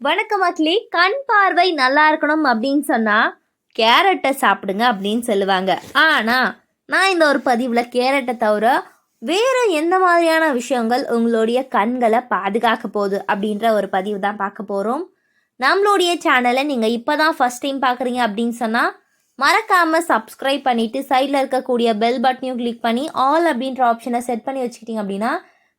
வணக்கம் மக்களே. கண் பார்வை நல்லா இருக்கணும் அப்படின்னு சொன்னால் கேரட்டை சாப்பிடுங்க அப்படின்னு சொல்லுவாங்க. ஆனால் நான் இந்த ஒரு பதிவில் கேரட்டை தவிர வேறு எந்த மாதிரியான விஷயங்கள் உங்களுடைய கண்களை பாதுகாக்க போகுது அப்படின்ற ஒரு பதிவு தான் பார்க்க போகிறோம். நம்மளுடைய சேனலை நீங்கள் இப்போ தான் ஃபஸ்ட் டைம் பார்க்குறீங்க அப்படின்னு சொன்னால் மறக்காமல் சப்ஸ்கிரைப் பண்ணிவிட்டு சைடில் இருக்கக்கூடிய பெல் பட்டனையும் கிளிக் பண்ணி ஆல் அப்படின்ற ஆப்ஷனை செட் பண்ணி வச்சுக்கிட்டீங்க அப்படின்னா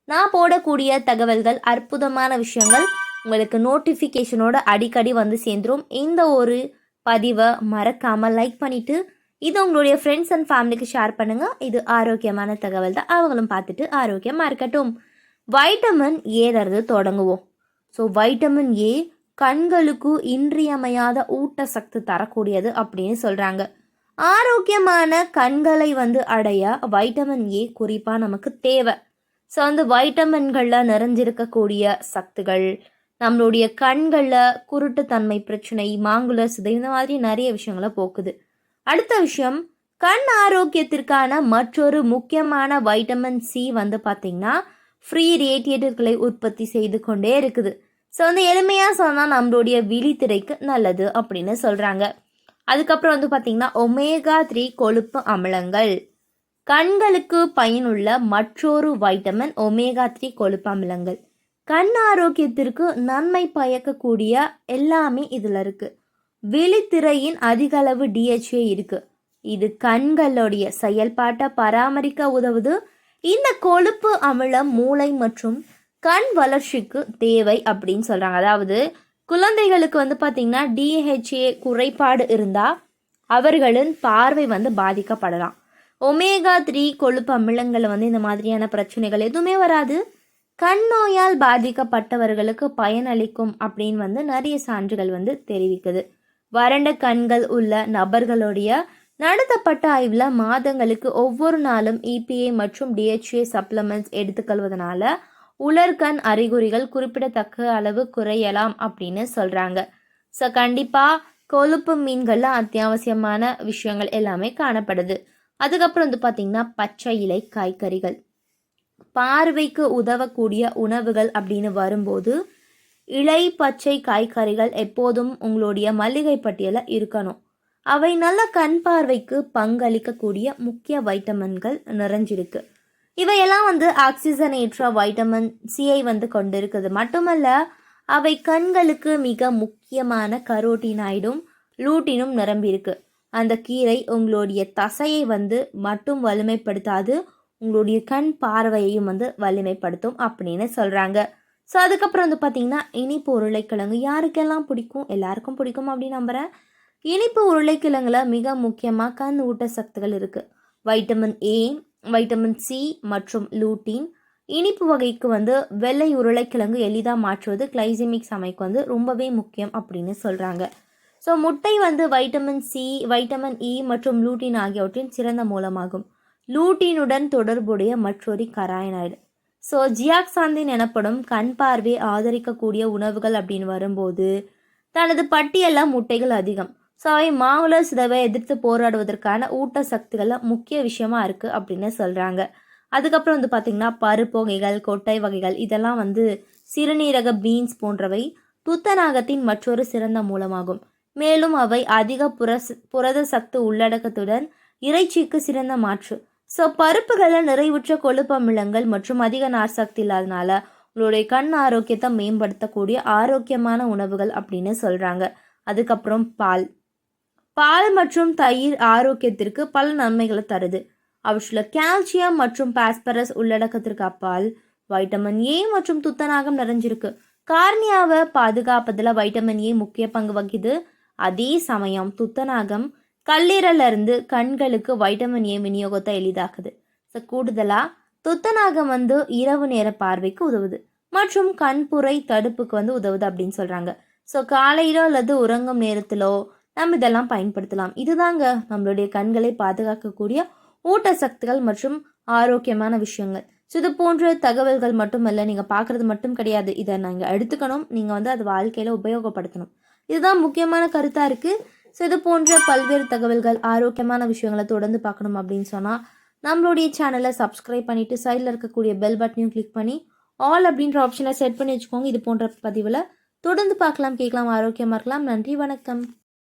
நான் போடக்கூடிய தகவல்கள், அற்புதமான விஷயங்கள் உங்களுக்கு நோட்டிஃபிகேஷனோட அடிக்கடி வந்து சேர்ந்துடும். இந்த ஒரு பதிவை மறக்காமல் லைக் பண்ணிவிட்டு இது உங்களுடைய ஃப்ரெண்ட்ஸ் அண்ட் ஃபேமிலிக்கு ஷேர் பண்ணுங்கள். இது ஆரோக்கியமான தகவல் தான், அவங்களும் பார்த்துட்டு ஆரோக்கியமாக இருக்கட்டும். வைட்டமின் ஏறது தொடங்குவோம். ஸோ வைட்டமின் ஏ கண்களுக்கு இன்றியமையாத ஊட்டச்சத்து தரக்கூடியது அப்படின்னு சொல்கிறாங்க. ஆரோக்கியமான கண்களை வந்து அடைய வைட்டமின் ஏ குறிப்பாக நமக்கு தேவை. ஸோ அந்த வைட்டமின்களில் நிறைஞ்சிருக்கக்கூடிய சத்துகள் நம்மளுடைய கண்களில் குருட்டுத்தன்மை பிரச்சனை, மாங்குலர் சிதை, இந்த மாதிரி நிறைய விஷயங்களை போக்குது. அடுத்த விஷயம், கண் ஆரோக்கியத்திற்கான மற்றொரு முக்கியமான வைட்டமின் சி வந்து பார்த்திங்கன்னா ஃப்ரீ ரேடியேட்டர்களை உற்பத்தி செய்து கொண்டே இருக்குது. ஸோ வந்து எளிமையாக சொன்னால் நம்மளுடைய விழித்திரைக்கு நல்லது அப்படின்னு சொல்கிறாங்க. அதுக்கப்புறம் வந்து பார்த்திங்கன்னா ஒமேகா 3 கொழுப்பு அமிலங்கள். கண்களுக்கு பயனுள்ள மற்றொரு வைட்டமின் ஒமேகா 3 கொழுப்பு அமிலங்கள். கண் ஆரோக்கியத்திற்கு நன்மை பயக்கக்கூடிய எல்லாமே இதில் இருக்குது. விழித்திரையின் அதிக அளவு DHA இருக்குது. இது கண்களுடைய செயல்பாட்டை பராமரிக்க உதவுது. இந்த கொழுப்பு அமிலம் மூளை மற்றும் கண் வளர்ச்சிக்கு தேவை அப்படின்னு சொல்கிறாங்க. அதாவது குழந்தைகளுக்கு வந்து பார்த்திங்கன்னா DHA குறைபாடு இருந்தால் அவர்களின் பார்வை வந்து பாதிக்கப்படலாம். ஒமேகா 3 கொழுப்பு அமிலங்கள் வந்து இந்த மாதிரியான பிரச்சனைகள் எதுவுமே வராது. கண் நோயால் பாதிக்கப்பட்டவர்களுக்கு பயனளிக்கும் அப்படின்னு வந்து நிறைய சான்றுகள் வந்து தெரிவிக்குது. வறண்ட கண்கள் உள்ள நபர்களுடைய நடத்தப்பட்ட ஆய்வில் மாதங்களுக்கு ஒவ்வொரு நாளும் EPA மற்றும் DHA சப்ளிமெண்ட்ஸ் எடுத்துக்கொள்வதனால உலர்கண் அறிகுறிகள் குறிப்பிடத்தக்க அளவு குறையலாம் அப்படின்னு சொல்கிறாங்க. ஸோ கண்டிப்பாக கொழுப்பு மீன்களில் அத்தியாவசியமான விஷயங்கள் எல்லாமே காணப்படுது. அதுக்கப்புறம் வந்து பார்த்திங்கன்னா பச்சை இலை காய்கறிகள். பார்வைக்கு உதவக்கூடிய உணவுகள் அப்படின்னு வரும்போது இலை பச்சை காய்கறிகள் எப்போதும் உங்களுடைய மளிகை பட்டியலில் இருக்கணும். அவை நல்ல கண் பார்வைக்கு பங்களிக்கக்கூடிய முக்கிய வைட்டமின்கள் நிறைஞ்சிருக்கு. இவையெல்லாம் வந்து ஆக்சிஜனேற்ற வைட்டமின் சியை வந்து கொண்டிருக்குது. மட்டுமல்ல, அவை கண்களுக்கு மிக முக்கியமான கரோட்டினாய்டும் லூட்டினும் நிரம்பியிருக்கு. அந்த கீரை உங்களுடைய தசையை வந்து மட்டும் வலிமைப்படுத்தாது, உங்களுடைய கண் பார்வையையும் வந்து வலிமைப்படுத்தும் அப்படின்னு சொல்கிறாங்க. ஸோ அதுக்கப்புறம் வந்து பார்த்திங்கன்னா இனிப்பு உருளைக்கிழங்கு யாருக்கெல்லாம் பிடிக்கும், எல்லாருக்கும் பிடிக்கும் அப்படின்னு நம்புகிறேன். இனிப்பு உருளைக்கிழங்குல மிக முக்கியமாக கண் ஊட்டச்சத்துகள் இருக்குது. வைட்டமின் ஏ, வைட்டமின் சி மற்றும் லூட்டின். இனிப்பு வகைக்கு வந்து வெள்ளை உருளைக்கிழங்கு எளிதாக மாற்றுவது கிளைசெமிக் சமைக்கு வந்து ரொம்பவே முக்கியம் அப்படின்னு சொல்கிறாங்க. ஸோ முட்டை வந்து வைட்டமின் சி, வைட்டமின் இ மற்றும் லூட்டின் ஆகியவற்றின் சிறந்த மூலமாகும். லூட்டினுடன் தொடர்புடைய மற்றொரு கராயனாய்டு. ஸோ ஜியாக்சாந்தின் எனப்படும் கண் பார்வை ஆதரிக்கக்கூடிய உணவுகள் அப்படின்னு வரும்போது தனது பட்டியலில் முட்டைகள் அதிகம். ஸோ அவை மாங்குலர் சிதைவை எதிர்த்து போராடுவதற்கான ஊட்டச்சத்துக்களில் முக்கிய விஷயமா இருக்குது அப்படின்னு சொல்கிறாங்க. அதுக்கப்புறம் வந்து பார்த்திங்கன்னா பருப்பு வகைகள், கொட்டை வகைகள், இதெல்லாம் வந்து சிறுநீரக பீன்ஸ் போன்றவை துத்தநாகத்தின் மற்றொரு சிறந்த மூலமாகும். மேலும் அவை அதிக புரத சத்து உள்ளடக்கத்துடன் இறைச்சிக்கு சிறந்த மாற்று. ஸோ பருப்புகளில் நிறைவுற்ற கொழுப்பு அமிலங்கள் மற்றும் அதிக நார்சக்தி இல்லாதனால உங்களுடைய கண் ஆரோக்கியத்தை மேம்படுத்தக்கூடிய ஆரோக்கியமான உணவுகள் அப்படின்னு சொல்கிறாங்க. அதுக்கப்புறம் பால் மற்றும் தயிர் ஆரோக்கியத்திற்கு பல நன்மைகளை தருது. அவற்றில் கால்சியம் மற்றும் பாஸ்பரஸ் உள்ளடக்கத்திற்கு அப்பால் வைட்டமின் ஏ மற்றும் துத்தநாகம் நிறைஞ்சிருக்கு. கார்னியாவை பாதுகாப்பதில் வைட்டமின் ஏ முக்கிய பங்கு வகிக்குது. அதே சமயம் துத்தநாகம் கல்லீரலிருந்து கண்களுக்கு வைட்டமின் ஏ விநியோகத்தை எளிதாக்குது. ஸோ கூடுதலாக துத்தநாகம் வந்து இரவு நேர பார்வைக்கு உதவுது மற்றும் கண்புரை தடுப்புக்கு வந்து உதவுது அப்படின்னு சொல்கிறாங்க. ஸோ காலையிலோ அல்லது உறங்கும் நேரத்திலோ நம்ம இதெல்லாம் பயன்படுத்தலாம். இதுதாங்க நம்மளுடைய கண்களை பாதுகாக்கக்கூடிய ஊட்டச்சத்துக்கள் மற்றும் ஆரோக்கியமான விஷயங்கள். ஸோ இது போன்ற தகவல்கள் மட்டுமல்ல, நீங்கள் பார்க்குறது மட்டும் கிடையாது, இதை நீங்கள் எடுத்துக்கணும், நீங்கள் வந்து அது வாழ்க்கையில் உபயோகப்படுத்தணும். இதுதான் முக்கியமான கருத்தாக இருக்குது. ஸோ இது போன்ற பல்வேறு தகவல்கள், ஆரோக்கியமான விஷயங்களை தொடர்ந்து பார்க்கணும் அப்படின்னு சொன்னால் நம்மளுடைய சேனலை சப்ஸ்கிரைப் பண்ணிவிட்டு சைடில் இருக்கக்கூடிய பெல் பட்டனையும் கிளிக் பண்ணி ஆல் அப்படின்ற ஆப்ஷனை செட் பண்ணி வச்சுக்கோங்க. இது போன்ற பதிவில் தொடர்ந்து பார்க்கலாம், கேட்கலாம், ஆரோக்கியமாக இருக்கலாம். நன்றி, வணக்கம்.